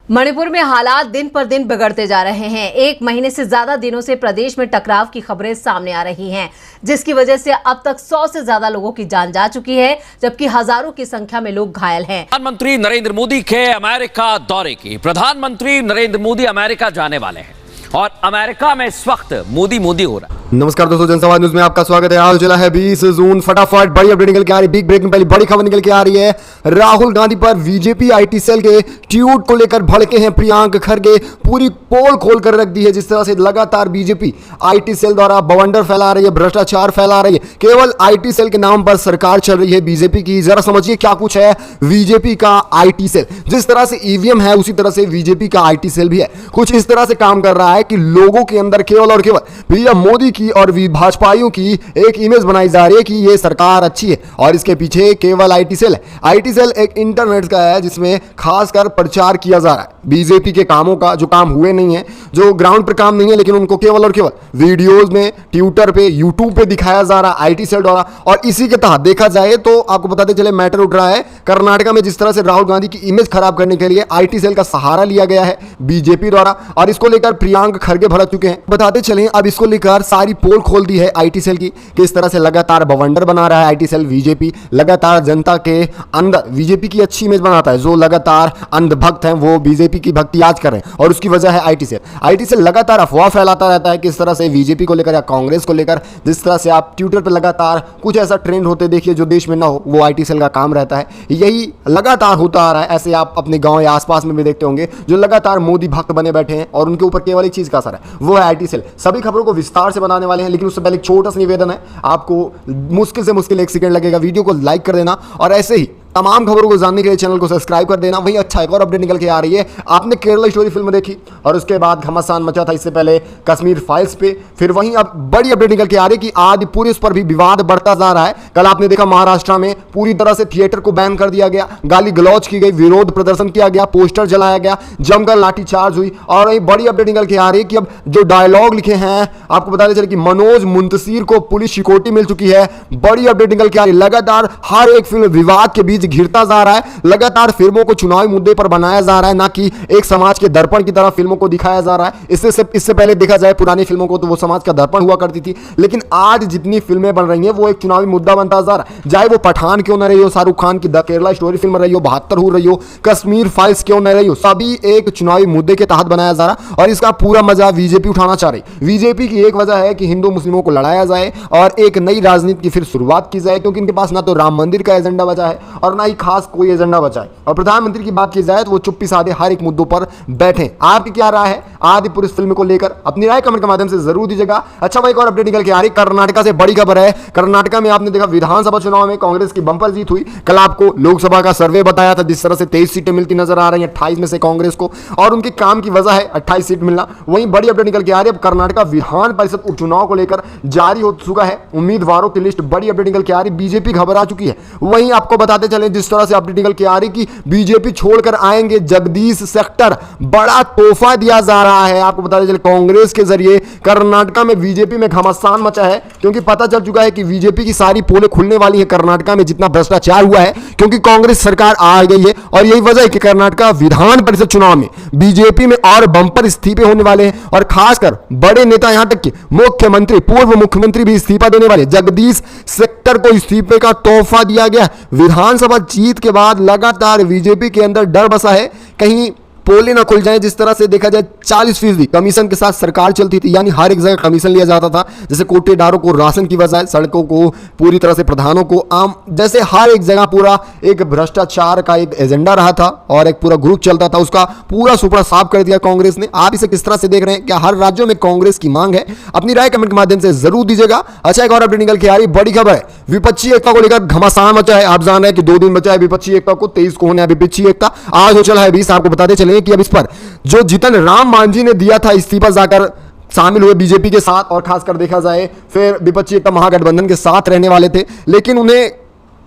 मणिपुर में हालात दिन पर दिन बिगड़ते जा रहे हैं। एक महीने से ज्यादा दिनों से प्रदेश में टकराव की खबरें सामने आ रही हैं, जिसकी वजह से अब तक 100 से ज्यादा लोगों की जान जा चुकी है, जबकि हजारों की संख्या में लोग घायल हैं। प्रधानमंत्री नरेंद्र मोदी के अमेरिका दौरे की प्रधानमंत्री नरेंद्र मोदी अमेरिका जाने वाले हैं और अमेरिका में इस वक्त मोदी हो रहा है। नमस्कार दोस्तों, जनसंवाद न्यूज में आपका स्वागत है। आज चला है 20 जून। फटाफट बड़ी अपडेट निकल के आ रही है। बिग ब्रेकिंग पहली बड़ी खबर निकल के आ रही है। राहुल गांधी पर बीजेपी आईटी सेल के ट्वीट को लेकर भड़के हैं प्रियंक खरगे। पूरी पोल खोल कर रख दी है। जिस तरह से लगातार बीजेपी आईटी सेल द्वारा बवंडर फैला रही है, भ्रष्टाचार फैला रही है। केवल आईटी सेल के नाम पर सरकार चल रही है बीजेपी की। जरा समझिए क्या कुछ है बीजेपी का आईटी सेल। जिस तरह से ईवीएम है उसी तरह से बीजेपी का आईटी सेल भी है। कुछ इस तरह से काम कर रहा है कि लोगों के अंदर केवल और केवल पीएम मोदी की और भाजपाइयों की एक इमेज बनाई जा रही है कि ये सरकार अच्छी है और इसके पीछे केवल आईटी सेल है। आईटी सेल एक इंटरनेट का है जिसमें खासकर प्रचार किया जा रहा है बीजेपी के कामों का, जो काम हुए नहीं है, जो ग्राउंड पर काम नहीं है, लेकिन उनको केवल और केवल वीडियोस में, ट्विटर पे, यूट्यूब पे दिखाया जा रहा है आईटी सेल द्वारा। और इसी के तहत देखा जाए तो आपको बताते चले मैटर उठ रहा है कर्नाटक में। जिस तरह से राहुल गांधी की इमेज खराब करने के लिए आईटी सेल का सहारा लिया गया है बीजेपी द्वारा और इसको लेकर प्रियंक खरगे भड़क चुके हैं। बताते चले अब इसको लेकर सारी पोल खोल दी है आईटी सेल की। किस तरह से लगातार बवंडर बना रहा है आईटी सेल बीजेपी। लगातार जनता के अंदर बीजेपी की अच्छी इमेज बनाता है। जो लगातार अंधभक्त हैं वो बीजेपी की भक्ति आज कर रहे हैं और उसकी वजह है आईटी सेल। आईटी सेल लगातार अफवाह फैलाता रहता है किस तरह से बीजेपी को लेकर या कांग्रेस को लेकर। जिस तरह से आप ट्विटर पर लगातार कुछ ऐसा ट्रेंड होते देखिए जो देश में ना हो, वो आईटी सेल का काम रहता है। यही लगातार होता आ रहा है। ऐसे आप अपने गांव या आसपास में भी देखते होंगे जो लगातार मोदी भक्त बने बैठे हैं और उनके ऊपर केवल एक चीज का असर है, वो है आईटी सेल। सभी खबरों को विस्तार से बनाने वाले हैं, लेकिन उससे पहले एक छोटा सा निवेदन है। आपको मुश्किल से मुश्किल 1 सेकंड लगेगा, वीडियो को लाइक कर देना और ऐसे ही तमाम खबरों को जानने के लिए चैनल को सब्सक्राइब कर देना। वही अच्छा एक और अपडेट निकल के आ रही है। आपने केरला स्टोरी फिल्म देखी और उसके बाद घमासान मचा था इससे पहले कश्मीर फाइल्स पे। फिर वहीं अब बड़ी अपडेट निकल के आ रही है कि आदि पुलिस पर भी विवाद बढ़ता जा रहा है। कल आपने देखा महाराष्ट्र में पूरी तरह से थिएटर को बैन कर दिया गया, गाली गलौज की गई, विरोध प्रदर्शन किया गया, पोस्टर जलाया गया, जमकर लाठीचार्ज हुई। और वही बड़ी अपडेट निकल के आ रही है कि अब जो डायलॉग लिखे हैं, आपको बताते चले कि मनोज मुंतशिर को पुलिस सिक्योरिटी मिल चुकी है। बड़ी अपडेट निकल के आ रही है। लगातार हर एक फिल्म विवाद के बीच घिरता जा रहा है। लगातार फिल्मों को चुनावी मुद्दे पर बनाया जा रहा है, ना कि एक समाज के दर्पण की तरह फिल्मों को दिखाया जा रहा है। इससे पहले देखा जाए पुरानी फिल्मों को तो वो समाज का दर्पण हुआ करती थी, लेकिन आज जितनी फिल्में बन रही हैं वो एक चुनावी मुद्दा बनता जा रहा है। चाहे वो पठान क्यों न रही हो, शाहरुख खान की द केरला स्टोरी फिल्म रही हो, 72 हो रही हो, कश्मीर फाइल्स क्यों न रही हो, सभी एक चुनावी मुद्दे के तहत बनाया जा रहा और इसका पूरा मजा बीजेपी उठाना चाह रही। बीजेपी की एक वजह है कि हिंदू मुस्लिमों को लड़ाया जाए और एक नई राजनीति की फिर शुरुआत की जाए, क्योंकि इनके पास ना तो राम मंदिर का एजेंडा बचा है और ना ही खास कोई एजेंडा बचा है। और प्रधानमंत्री की बात की जाए तो वो चुप्पी साधे हर एक मुद्दों पर बैठे। आपकी क्या राय है आदि पुरुष फिल्म को लेकर? अपनी राय कमेंट के माध्यम से जरूर दीजिएगा। अच्छा भाई, एक और अपडेट निकल के आ रही कर्नाटक से बड़ी खबर है। कर्नाटक में आपने देखा विधानसभा चुनाव में कांग्रेस की बंपर जीत हुई। कल आपको लोकसभा का सर्वे बताया था जिस तरह से 23 सीटें मिलती नजर आ रही हैं 28 में से कांग्रेस को, और उनके काम की वजह है 28 सीट मिलना। वहीं बड़ी अपडेट निकल के आ रही है कर्नाटक विधान परिषद उपचुनाव को लेकर जारी हो चुका है उम्मीदवारों की लिस्ट। बड़ी अपडेट निकल के आ रही, बीजेपी घबरा चुकी है। वहीं आपको बताते चले जिस तरह से अपडेट निकल के आ रही कि बीजेपी छोड़कर आएंगे जगदीश सेक्टर, बड़ा तोहफा दिया जा रहा है। आपको बताते चले कांग्रेस के जरिए कर्नाटक में बीजेपी में घमासान मचा है, क्योंकि पता चल चुका है कि बीजेपी की सारी पोलें खुलने वाली है कर्नाटक में जितना भ्रष्टाचार हुआ है, क्योंकि कांग्रेस सरकार आ गई है। और यही वजह है कि कर्नाटक विधान परिषद चुनाव में बीजेपी में और बंपर इस्तीफे होने वाले हैं और खासकर बड़े नेता, यहां तक कि मुख्यमंत्री, पूर्व मुख्यमंत्री भी इस्तीफा देने वाले। जगदीश सेक्टर को इस्तीफे का तोहफा दिया गया। विधानसभा जीत के बाद लगातार बीजेपी के अंदर डर बसा है कहीं पोले ना खुल जाए। जिस तरह से देखा जाए 40% कमीशन के साथ सरकार चलती थी, यानी हर एक जगह कमीशन लिया जाता था। जैसे कोटेदारों को राशन की बजाय सड़कों को पूरी तरह से प्रधानों को आम, जैसे हर एक जगह पूरा एक भ्रष्टाचार का एक एजेंडा रहा था और एक पूरा ग्रुप चलता था। उसका पूरा सुपड़ा साफ कर दिया कांग्रेस ने। आप इसे किस तरह से देख रहे हैं? क्या हर राज्यों में कांग्रेस की मांग है? अपनी राय कमेंट के माध्यम से जरूर दीजिएगा। अच्छा, एक और अपडेट निकल के आ रही बड़ी खबर है। विपक्षी एकता को लेकर घमासान मचा है। आप जान रहे हैं कि 2 दिन बचा है विपक्षी एकता को, 23 को होने विपक्षी एकता। आज हो चला है 20। आपको बताते चले कि अब इस पर जो जीतन राम मांझी ने दिया था इस्तीफा, जाकर शामिल हुए बीजेपी के साथ और खासकर देखा जाए फिर विपक्षी एकता महागठबंधन के साथ रहने वाले थे, लेकिन उन्हें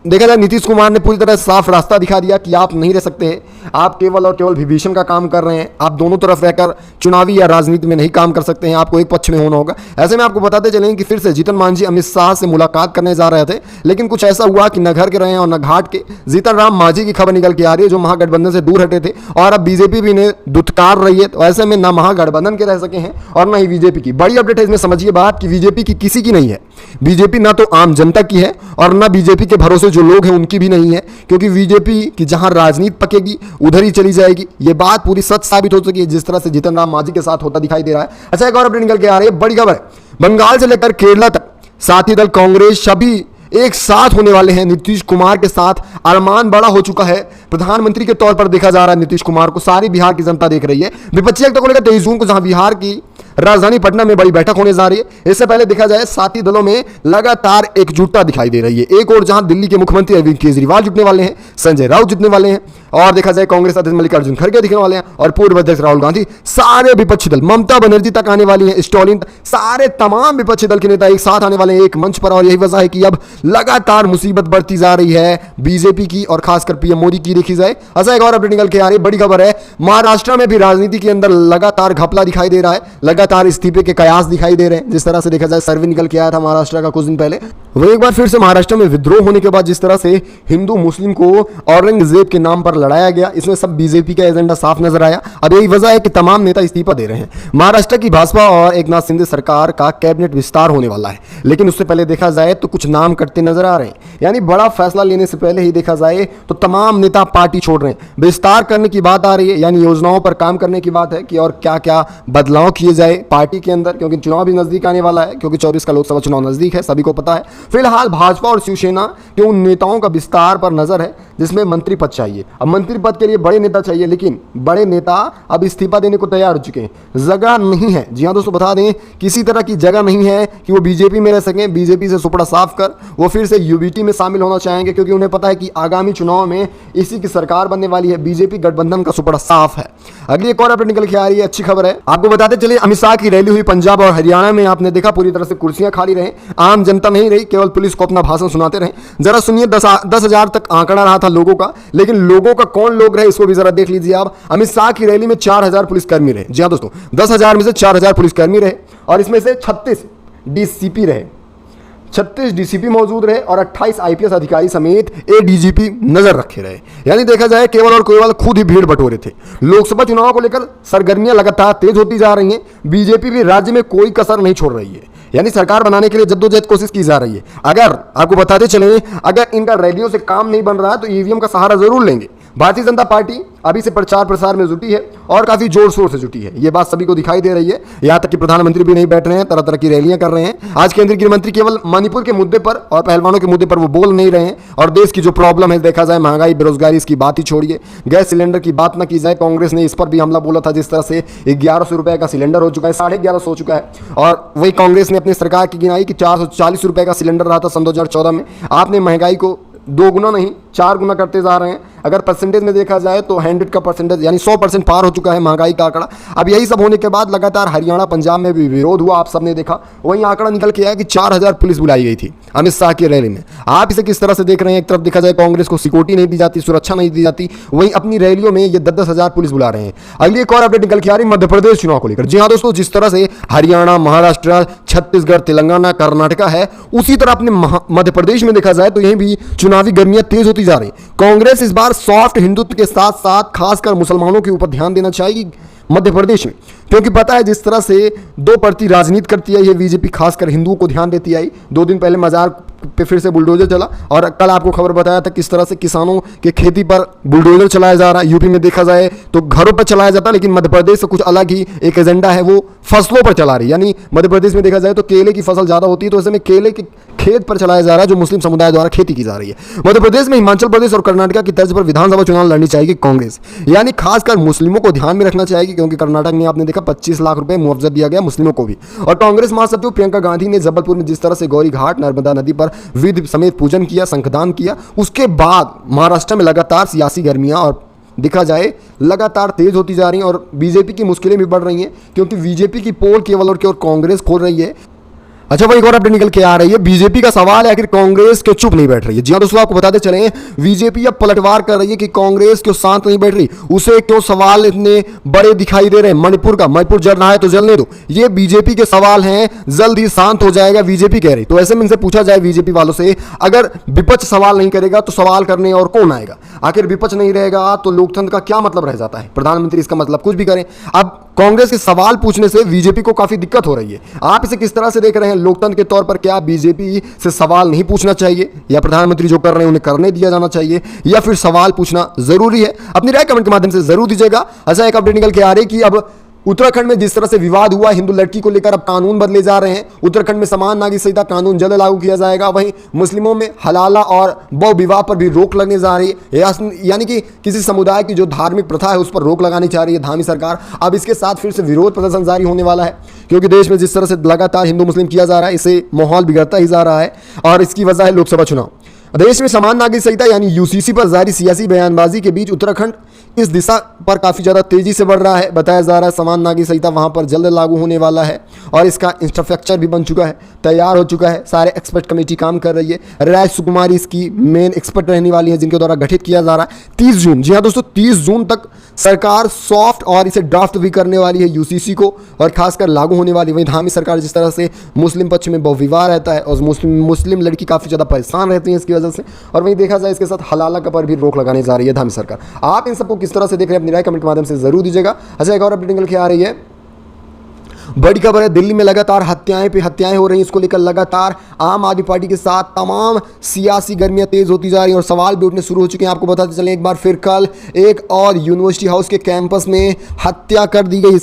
देखा जाए नीतीश कुमार ने पूरी तरह साफ रास्ता दिखा दिया कि आप नहीं रह सकते हैं। आप केवल और केवल विभीषण का काम कर रहे हैं। आप दोनों तरफ रहकर चुनावी या राजनीति में नहीं काम कर सकते हैं, आपको एक पक्ष में होना होगा। ऐसे में आपको बताते चलेंगे कि फिर से जीतन मांझी अमित शाह से मुलाकात करने जा रहे थे, लेकिन कुछ ऐसा हुआ कि न घर के रहे और न घाट के। जीतन राम मांझी की खबर निकल के आ रही है, जो महागठबंधन से दूर हटे थे और अब बीजेपी भी इन्हें दुत्कार रही है। तो ऐसे में न महागठबंधन के रह सके हैं और न ही बीजेपी की। बड़ी अपडेट है इसमें, समझिए बात कि बीजेपी की किसी की नहीं है। बीजेपी ना तो आम जनता की है और ना बीजेपी के भरोसे जो लोग हैं उनकी भी नहीं है, क्योंकि बीजेपी की जहां राजनीति पकेगी उधर ही चली जाएगी। ये बात पूरी सच साबित हो चुकी है, जिस तरह से जीतन राम मांझी के साथ होता दिखाई दे रहा है। अच्छा, एक और अपडेट निकल के आ रही है, बड़ी खबर है। बंगाल से लेकर केरला तक साथी दल कांग्रेस सभी एक साथ होने वाले हैं। नीतीश कुमार के साथ अरमान बड़ा हो चुका है। प्रधानमंत्री के तौर पर देखा जा रहा है नीतीश कुमार को, सारी बिहार की जनता देख रही है। विपक्षी एकता को लेकर 23 जून को जहां बिहार की राजधानी पटना में बड़ी बैठक होने जा रही है। इससे पहले देखा जाए साथी दलों में लगातार एकजुटता दिखाई दे रही है। एक और जहां दिल्ली के मुख्यमंत्री अरविंद केजरीवाल जुटने वाले हैं, संजय राउत जुटने वाले हैं, और देखा जाए कांग्रेस अध्यक्ष मल्लिकार्जुन खड़गे दिखने वाले हैं, और पूर्व अध्यक्ष राहुल गांधी, सारे विपक्षी दल, ममता बनर्जी तक आने वाली है, स्टॉलिन, सारे तमाम विपक्षी दल के नेता एक साथ आने वाले हैं एक मंच पर। और यही वजह है कि अब लगातार मुसीबत बढ़ती जा रही है बीजेपी की और खासकर पीएम मोदी की देखी जाए। ऐसा एक और अपडेट निकल के आ रही है, बड़ी खबर है। महाराष्ट्र में भी राजनीति के अंदर लगातार घपला दिखाई दे रहा है, लगातार इस्तीफे के कयास दिखाई दे रहे हैं। जिस तरह से देखा जाए सर्वे निकल के आया था महाराष्ट्र का कुछ दिन पहले, वही एक बार फिर से महाराष्ट्र में विद्रोह होने के बाद जिस तरह से हिंदू मुस्लिम को औरंगजेब के नाम पर लड़ाया गया, इसमें सब बीजेपी का एजेंडा साफ नजर आया। अब यही वजह है कि तमाम नेता इस्तीफा दे रहे हैं। महाराष्ट्र की भाजपा और एकनाथ शिंदे सरकार का कैबिनेट विस्तार होने वाला है, लेकिन उससे पहले देखा जाए तो कुछ नाम कटते नजर आ रहे हैं। यानी बड़ा फैसला लेने से पहले ही देखा जाए तो तमाम नेता पार्टी छोड़ रहे हैं। विस्तार करने की बात आ रही है, यानी योजनाओं पर काम करने की बात है कि और क्या क्या बदलाव किए जाए पार्टी के अंदर, क्योंकि चुनाव भी नजदीक आने वाला है, क्योंकि 24 का लोकसभा चुनाव नजदीक है, सभी को पता है। फिलहाल भाजपा और शिवसेना के उन नेताओं का विस्तार पर नजर है जिसमें मंत्री पद चाहिए। अब मंत्री पद के लिए बड़े नेता चाहिए, लेकिन बड़े नेता अब इस्तीफा देने को तैयार हो चुके हैं। जगह नहीं है, जी हाँ दोस्तों, बता दें किसी तरह की जगह नहीं है कि वो बीजेपी में रह सकें। बीजेपी से सुपड़ा साफ कर वो फिर से यूबीटी में शामिल होना चाहेंगे, क्योंकि उन्हें पता है कि आगामी चुनाव में इसी की सरकार बनने वाली है। बीजेपी गठबंधन का सुपड़ा साफ है। अगली एक और अपडेट निकल के आ रही है, अच्छी खबर है। आपको बताते चलिए, अमित शाह की रैली हुई पंजाब और हरियाणा में, आपने देखा पूरी तरह से कुर्सियां खाली रहे, आम जनता नहीं रही, केवल पुलिस को अपना भाषण सुनाते रहे। जरा सुनिए, 10,000 तक आंकड़ा रहा था लोगों का, लेकिन लोगों का कौन लोग रहे इसको भी जरा देख लीजिए आप। अमित शाह की रैली में 4,000 पुलिसकर्मी रहे। जी हाँ दोस्तों, 10,000 में से 4,000 पुलिसकर्मी रहे, और इसमें से 36 डीसीपी रहे, 36 डीसीपी मौजूद रहे, और 28 आईपीएस अधिकारी समेत एडीजीपी नजर रखे रहे। यानी देखा जाए केवल और केवल खुद ही भीड़ बटोरे थे। लोकसभा चुनाव को लेकर सरगर्मियां लगातार तेज होती जा रही हैं। बीजेपी भी राज्य में कोई कसर नहीं छोड़ रही है, यानी सरकार बनाने के लिए जद्दोजहद कोशिश की जा रही है। अगर आपको बताते चले, अगर इनका रैलियों से काम नहीं बन रहा है तो ईवीएम का सहारा जरूर लेंगे। भारतीय जनता पार्टी अभी से प्रचार प्रसार में जुटी है और काफी जोर शोर से जुटी है, ये बात सभी को दिखाई दे रही है। यहां तक कि प्रधानमंत्री भी नहीं बैठ रहे हैं, तरह तरह की रैलियां कर रहे हैं। आज केंद्रीय गृह मंत्री केवल मणिपुर के मुद्दे पर और पहलवानों के मुद्दे पर वो बोल नहीं रहे हैं, और देश की जो प्रॉब्लम है, देखा जाए महंगाई, बेरोजगारी, इसकी बात ही छोड़िए। गैस सिलेंडर की बात ना की जाए, कांग्रेस ने इस पर भी हमला बोला था। जिस तरह से 1100 रुपए का सिलेंडर हो चुका है, 1150 हो चुका है, और वही कांग्रेस ने अपनी सरकार की गिनाई कि 440 रुपए का सिलेंडर रहा था सन 2014 में। आपने महंगाई को 2 गुना नहीं 4 गुना करते जा रहे हैं। अगर परसेंटेज में देखा जाए तो 100 का परसेंटेज, यानी 100% पार हो चुका है महंगाई का आंकड़ा। अब यही सब होने के बाद लगातार हरियाणा पंजाब में भी विरोध हुआ, आप सबने देखा। वहीं आंकड़ा निकल के आया कि 4,000 पुलिस बुलाई गई थी अमित शाह की रैली में। आप इसे किस तरह से देख रहे हैं? एक तरफ देखा जाए कांग्रेस को सिक्योरिटी नहीं दी जाती, सुरक्षा नहीं दी जाती, वहीं अपनी रैलियों में ये 10,000 पुलिस बुला रहे हैं। अगली एक और अपडेट निकल के आ रही मध्य प्रदेश चुनाव को लेकर। जी हाँ दोस्तों, जिस तरह से हरियाणा, महाराष्ट्र, छत्तीसगढ़, तेलंगाना, कर्नाटका है, उसी तरह अपने मध्य प्रदेश में देखा जाए तो यहीं भी चुनावी गर्मियां तेज होती जा रही। कांग्रेस इस बार सॉफ्ट हिंदुत्व के साथ साथ खासकर मुसलमानों के ऊपर ध्यान देना चाहेगी मध्य प्रदेश में, क्योंकि पता है जिस तरह से 2 परती राजनीति करती है ये बीजेपी, खासकर हिंदुओं को ध्यान देती आई। 2 दिन पहले मजार पे फिर से बुलडोजर चला, और कल आपको खबर बताया था किस तरह से किसानों के खेती पर बुलडोजर चलाया जा रहा है। यूपी में देखा जाए तो घरों पर चलाया जाता है, लेकिन मध्य प्रदेश से कुछ अलग ही एक एजेंडा है, वो फसलों पर चला रही। यानी मध्य प्रदेश में देखा जाए तो केले की फसल ज्यादा होती है, तो ऐसे में केले के खेत पर चलाया जा रहा है जो मुस्लिम समुदाय द्वारा खेती की जा रही है। मध्य प्रदेश में हिमाचल प्रदेश और कर्नाटक की तर्ज पर विधानसभा चुनाव लड़नी चाहेगी कांग्रेस, यानी खासकर मुस्लिमों को ध्यान में रखना चाहेगी, क्योंकि कर्नाटक में आपने देखा 25 लाख रुपए मुआवजा दिया गया मुस्लिमों को भी। और कांग्रेस महासचिव प्रियंका गांधी ने जबलपुर में जिस तरह से गौरी घाट नर्मदा नदी पर विधि समेत पूजन किया, शंखदान किया, उसके बाद महाराष्ट्र में लगातार सियासी गर्मियां और देखा जाए लगातार तेज होती जा रही हैं, और बीजेपी की मुश्किलें भी बढ़ रही हैं, क्योंकि बीजेपी की पोल केवल और केवल कांग्रेस खोल रही है। अच्छा, वही एक और अपडेट निकल के आ रही है। बीजेपी का सवाल है आखिर कांग्रेस क्यों चुप नहीं बैठ रही है। जी हाँ दोस्तों, आपको बताते चले बीजेपी अब पलटवार कर रही है कि कांग्रेस क्यों शांत नहीं बैठ रही, उसे क्यों सवाल इतने बड़े दिखाई दे रहे हैं। मणिपुर जल रहा है तो जलने दो, ये बीजेपी के सवाल हैं, जल्द ही शांत हो जाएगा बीजेपी कह रही। तो ऐसे में इनसे पूछा जाए बीजेपी वालों से, अगर विपक्ष सवाल नहीं करेगा तो सवाल करने और कौन आएगा। आखिर विपक्ष नहीं रहेगा तो लोकतंत्र का क्या मतलब रह जाता है। प्रधानमंत्री इसका मतलब कुछ भी करें। अब कांग्रेस के सवाल पूछने से बीजेपी को काफी दिक्कत हो रही है। आप इसे किस तरह से देख रहे हैं लोकतंत्र के तौर पर? क्या बीजेपी से सवाल नहीं पूछना चाहिए, या प्रधानमंत्री जो कर रहे हैं उन्हें करने दिया जाना चाहिए, या फिर सवाल पूछना जरूरी है? अपनी राय कमेंट के माध्यम से जरूर दीजिएगा। अच्छा, एक अपडेट निकल के आ रही है कि अब उत्तराखंड में जिस तरह से विवाद हुआ हिंदू लड़की को लेकर, अब कानून बदले जा रहे हैं। उत्तराखंड में समान नागरिक संहिता कानून जल्द लागू किया जाएगा। वहीं मुस्लिमों में हलाला और बहु विवाह पर भी रोक लगने जा रही है, यानी कि किसी समुदाय की जो धार्मिक प्रथा है उस पर रोक लगानी चाह रही है धामी सरकार। अब इसके साथ फिर से विरोध प्रदर्शन जारी होने वाला है, क्योंकि देश में जिस तरह से लगातार हिंदू मुस्लिम किया जा रहा है, इससे माहौल बिगड़ता ही जा रहा है और इसकी वजह है लोकसभा चुनाव। देश में समान नागरिक संहिता यानी यूसीसी पर जारी सियासी बयानबाजी के बीच उत्तराखंड इस दिशा पर काफ़ी ज़्यादा तेजी से बढ़ रहा है। बताया जा रहा है समान नागरिक संहिता वहाँ पर जल्द लागू होने वाला है और इसका इंफ्रास्ट्रक्चर भी बन चुका है, तैयार हो चुका है। सारे एक्सपर्ट कमेटी काम कर रही है। राज सुकुमारी इसकी मेन एक्सपर्ट रहने वाली है, जिनके द्वारा गठित किया जा रहा है। 30 जून, जी हाँ दोस्तों, 30 जून तक सरकार सॉफ्ट और इसे ड्राफ्ट भी करने वाली है यूसीसी को, और खासकर लागू होने वाली। वहीं धामी सरकार जिस तरह से मुस्लिम पक्ष में बहुविवाह रहता है और मुस्लिम लड़की काफ़ी ज़्यादा परेशान रहती है इसकी वजह से, और वहीं देखा जाए इसके साथ हलाला का पर भी रोक लगाने जा रही है धामी सरकार। आप इन सबको किस तरह से देख रहे हैं अपनी राय कमेंट के माध्यम से जरूर दीजिएगा। अच्छा, एक और अपडेट निकल के आ रही है, बड़ी खबर है। दिल्ली में लगातार हत्याएं पे हत्याएं हो रही हैं। इसको लेकर लगातार आम आदमी पार्टी के साथ तमाम सियासी गर्मियां तेज होती जा रही हैं और सवाल भी उठने शुरू हो चुके हैं। आपको बताते चलें एक बार फिर, कल एक और यूनिवर्सिटी हाउस के कैंपस में हत्या कर दी गई।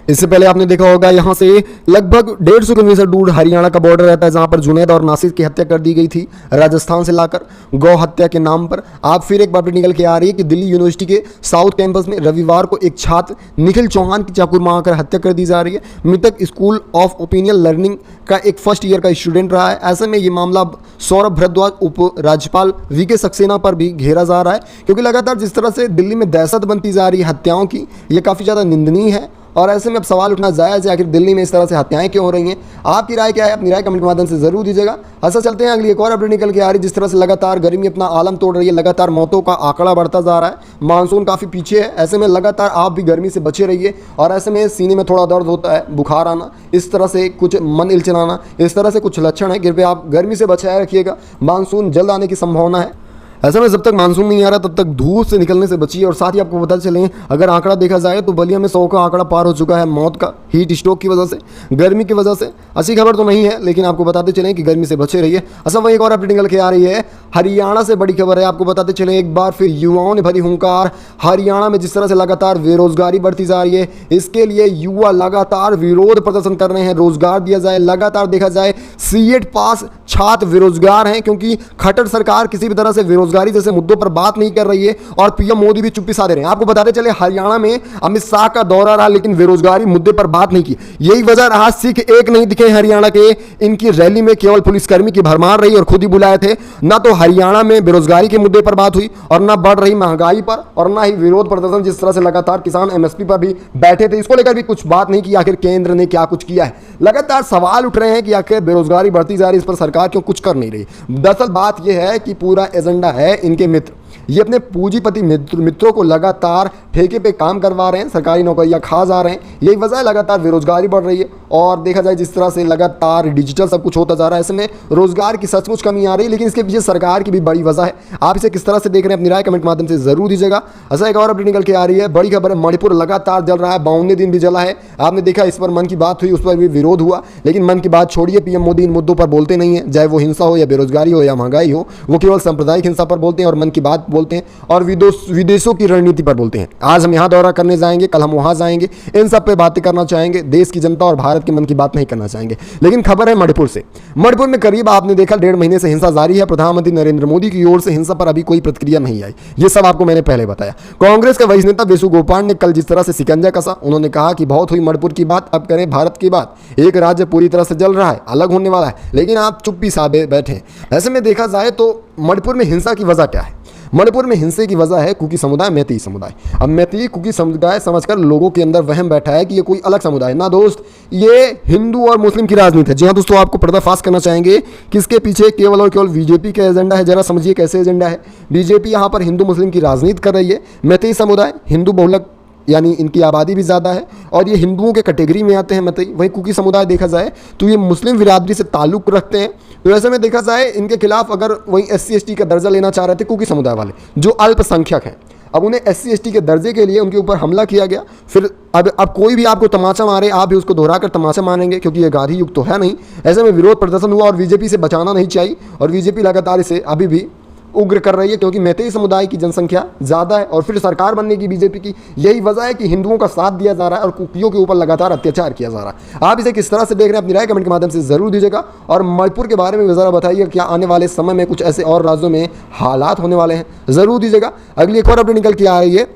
इससे पहले आपने देखा होगा यहाँ से लगभग 150 किलोमीटर दूर हरियाणा का बॉर्डर रहता है, जहाँ पर जुनैद और नासिर की हत्या कर दी गई थी राजस्थान से लाकर गौ हत्या के नाम पर। आप फिर एक बार निकल के आ रही है कि दिल्ली यूनिवर्सिटी के साउथ कैंपस में रविवार को एक छात्र निखिल चौहान की चाकू मारकर हत्या कर दी जा रही है। मृतक स्कूल ऑफ ओपिनियन लर्निंग का एक फर्स्ट ईयर का स्टूडेंट रहा है। ऐसे में ये मामला सौरभ भारद्वाज उप राज्यपाल वीके सक्सेना पर भी घेरा जा रहा है, क्योंकि लगातार जिस तरह से दिल्ली में दहशत बनती जा रही है हत्याओं की, ये काफ़ी ज़्यादा निंदनीय है। और ऐसे में अब सवाल उठना जायज़ है, आखिर दिल्ली में इस तरह से हत्याएं क्यों हो रही हैं? आपकी राय क्या है? अपनी राय कमेंट के माध्यम से जरूर दीजिएगा। ऐसा चलते हैं अगली एक और अपडेट निकल के आ रही है। जिस तरह से लगातार गर्मी अपना आलम तोड़ रही है, लगातार मौतों का आंकड़ा बढ़ता जा रहा है, मानसून काफ़ी पीछे है। ऐसे में लगातार आप भी गर्मी से बचे रहिए, और ऐसे में सीने में थोड़ा दर्द होता है, बुखार आना, इस तरह से कुछ मन इलचलाना, इस तरह से कुछ लक्षण है, कृपया आप गर्मी से बचाए रखिएगा। मानसून जल्द आने की संभावना है। ऐसे में जब तक मानसून नहीं आ रहा तब तक धूप से निकलने से बचिए। और साथ ही आपको पता चलें, अगर आंकड़ा देखा जाए तो बलिया में 100 का आंकड़ा पार हो चुका है मौत का, हीट स्ट्रोक की वजह से, गर्मी की वजह से। अच्छी खबर तो नहीं है, लेकिन आपको बताते चलें कि गर्मी से बचे रहिए। अच्छा, वही एक और अपडेट निकल के आ रही है, हरियाणा से बड़ी खबर है। आपको बताते चलें एक बार फिर, युवाओं ने भरी हुंकार। हरियाणा में जिस तरह से लगातार बेरोजगारी बढ़ती जा रही है, इसके लिए युवा लगातार विरोध प्रदर्शन कर रहे हैं, रोजगार दिया जाए। लगातार देखा जाए सीएट पास छात्र बेरोजगार हैं, क्योंकि खट्टर सरकार किसी भी तरह से बेरोजगारी जैसे मुद्दों पर बात नहीं कर रही है, और पीएम मोदी भी चुप्पी साधे रहे हैं। आपको बताते चले हरियाणा में अमित शाह का दौरा रहा, लेकिन बेरोजगारी मुद्दे पर बात नहीं की। यही वजह रहा, सिख एक नहीं दिखे हरियाणा के। इनकी रैली में केवल पुलिसकर्मी की भरमार रही और खुद ही बुलाए थे। ना तो हरियाणा में बेरोजगारी के मुद्दे पर बात हुई, और ना बढ़ रही महंगाई पर, और ना ही विरोध प्रदर्शन जिस तरह से लगातार किसान एमएसपी पर भी बैठे थे, इसको लेकर भी कुछ बात नहीं की आखिर केंद्र ने क्या कुछ किया है। लगातार सवाल उठ रहे हैं कि आखिर बेरोजगारी बढ़ती जा रही है, इस पर सरकार क्यों कुछ कर नहीं रही। दरअसल बात यह है कि पूरा एजेंडा है इनके मित्र, ये अपने पूंजीपति मित्रों को लगातार ठेके पे काम करवा रहे हैं, सरकारी नौकरियां खा जा रहे हैं। यही वजह है लगातार बेरोजगारी बढ़ रही है, और देखा जाए जिस तरह से लगातार डिजिटल सब कुछ होता जा रहा है, ऐसे में रोजगार की सचमुच कमी आ रही है। लेकिन इसके पीछे सरकार की भी बड़ी वजह है। आप इसे किस तरह से देख रहे हैं अपनी राय कमेंट के माध्यम से जरूर दीजिएगा। ऐसा एक और अपडेट निकल के आ रही है, बड़ी खबर है, मणिपुर लगातार जल रहा है, 52वें दिन भी जला है। आपने देखा, इस पर मन की बात हुई, उस पर भी विरोध हुआ, लेकिन मन की बात छोड़िए, पीएम मोदी इन मुद्दों पर बोलते नहीं है, चाहे वो हिंसा हो या बेरोजगारी हो या महंगाई हो। वो केवल सांप्रदायिक हिंसा पर बोलते हैं और मन की बात बोलते हैं, और विदेशों की रणनीति पर बोलते हैं। आज हम यहाँ दौरा करने जाएंगे, कल हम वहाँ जाएंगे, इन सब पे बातें करना चाहेंगे, देश की जनता और भारत के मन की बात नहीं करना चाहेंगे। लेकिन खबर है मणिपुर से। मणिपुर में करीब आपने देखा 1.5 महीने से हिंसा जारी है। प्रधानमंत्री नरेंद्र मोदी की ओर से हिंसा पर अभी कोई प्रतिक्रिया नहीं आई। ये सब आपको मैंने पहले बताया। कांग्रेस का वरिष्ठ नेता वेणुगोपाल ने कल जिस तरह से शिकंजा कसा, उन्होंने कहा कि बहुत हुई मणिपुर की बात, अब करें भारत की बात। एक राज्य पूरी तरह से जल रहा है, अलग होने वाला है, लेकिन आप चुप्पी साधे बैठे। ऐसे में देखा जाए तो मणिपुर में हिंसा की वजह क्या है? मणिपुर में हिंसे की वजह है कुकी समुदाय, मैती समुदाय। अब मैती कुकी समुदाय समझकर लोगों के अंदर वहम बैठा है कि ये कोई अलग समुदाय ना दोस्त, ये हिंदू और मुस्लिम की राजनीति है। जी हाँ दोस्तों, आपको पर्दाफाश करना चाहेंगे किसके पीछे केवल और केवल बीजेपी का एजेंडा है। जरा समझिए कैसे एजेंडा है। बीजेपी यहाँ पर हिंदू मुस्लिम की राजनीति कर रही है। मैती समुदाय हिंदू बहुलक यानी इनकी आबादी भी ज़्यादा है और ये हिंदुओं के कैटेगरी में आते हैं मैती। वहीं कुकी समुदाय देखा जाए तो ये मुस्लिम बिरादरी से ताल्लुक़ रखते हैं। तो ऐसे में देखा जाए इनके खिलाफ अगर वहीं SC ST का दर्जा लेना चाह रहे थे कुकी समुदाय वाले जो अल्पसंख्यक हैं, अब उन्हें SC ST के दर्जे के लिए उनके ऊपर हमला किया गया। फिर अब कोई भी आपको तमाचा मारे आप भी उसको दोहरा कर तमाचा मारेंगे क्योंकि ये गांधी युग तो है नहीं। ऐसे में विरोध प्रदर्शन हुआ और बीजेपी से बचाना नहीं चाहिए और बीजेपी लगातार इसे अभी भी उग्र कर रही है क्योंकि मैती समुदाय की जनसंख्या ज़्यादा है और फिर सरकार बनने की बीजेपी की यही वजह है कि हिंदुओं का साथ दिया जा रहा है और कुकियों के ऊपर लगातार अत्याचार किया जा रहा है। आप इसे किस तरह से देख रहे हैं अपनी राय कमेंट के माध्यम से ज़रूर दीजिएगा और मणिपुर के बारे में ज़रा बताइए क्या आने वाले समय में कुछ ऐसे और राज्यों में हालात होने वाले हैं, ज़रूर दीजिएगा। अगली एक और अपडेट निकल के आ रही है।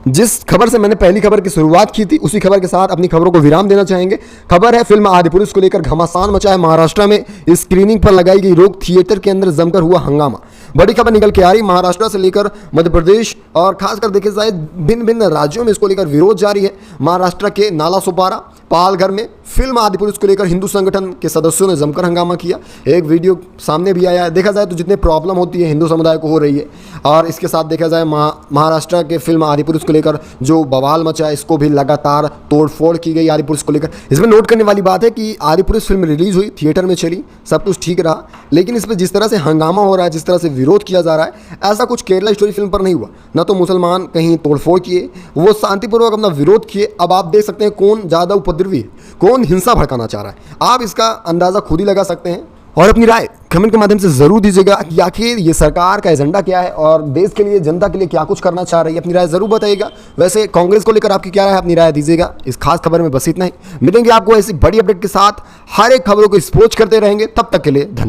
जिस खबर से मैंने पहली खबर की शुरुआत की थी उसी खबर के साथ अपनी खबरों को विराम देना चाहेंगे। खबर है फिल्म आदिपुरुष को लेकर घमासान मचा है। महाराष्ट्र में स्क्रीनिंग पर लगाई गई रोक, थिएटर के अंदर जमकर हुआ हंगामा। बड़ी खबर निकल के आ रही, महाराष्ट्र से लेकर मध्य प्रदेश और खासकर देखे जाए भिन्न भिन्न राज्यों में इसको लेकर विरोध जारी है। महाराष्ट्र के नालासोपारा पालघर में फिल्म आदिपुरुष को लेकर हिंदू संगठन के सदस्यों ने जमकर हंगामा किया। एक वीडियो सामने भी आया है। देखा जाए तो जितने प्रॉब्लम होती है हिंदू समुदाय को हो रही है और इसके साथ देखा जाए महाराष्ट्र के फिल्म आदिपुरुष को लेकर जो बवाल मचा है इसको भी लगातार तोड़फोड़ की गई आदिपुरुष को लेकर। इसमें नोट करने वाली बात है कि आदिपुरुष फिल्म रिलीज हुई, थिएटर में चली, सब कुछ ठीक रहा, लेकिन इस पर जिस तरह से हंगामा हो रहा है, जिस तरह से विरोध किया जा रहा है, ऐसा कुछ केरला स्टोरी फिल्म पर नहीं हुआ। न तो मुसलमान कहीं तोड़फोड़ किए, वो शांतिपूर्वक अपना विरोध किए। अब आप देख सकते हैं कौन ज़्यादा उपद्रवी है, कौन हिंसा भड़काना चाह रहा है। आप इसका अंदाज़ा खुद ही लगा सकते हैं और अपनी राय कमेंट के माध्यम से जरूर दीजिएगा कि आखिर ये सरकार का एजेंडा क्या है और देश के लिए, जनता के लिए क्या कुछ करना चाह रही है। अपनी राय जरूर बताइएगा। वैसे कांग्रेस को लेकर आपकी क्या राय है, अपनी राय दीजिएगा। इस खास खबर में बस इतना ही। मिलेंगे आपको ऐसी बड़ी अपडेट के साथ, हर एक खबरों को एक्सपोज करते रहेंगे। तब तक के लिए धन्यवाद।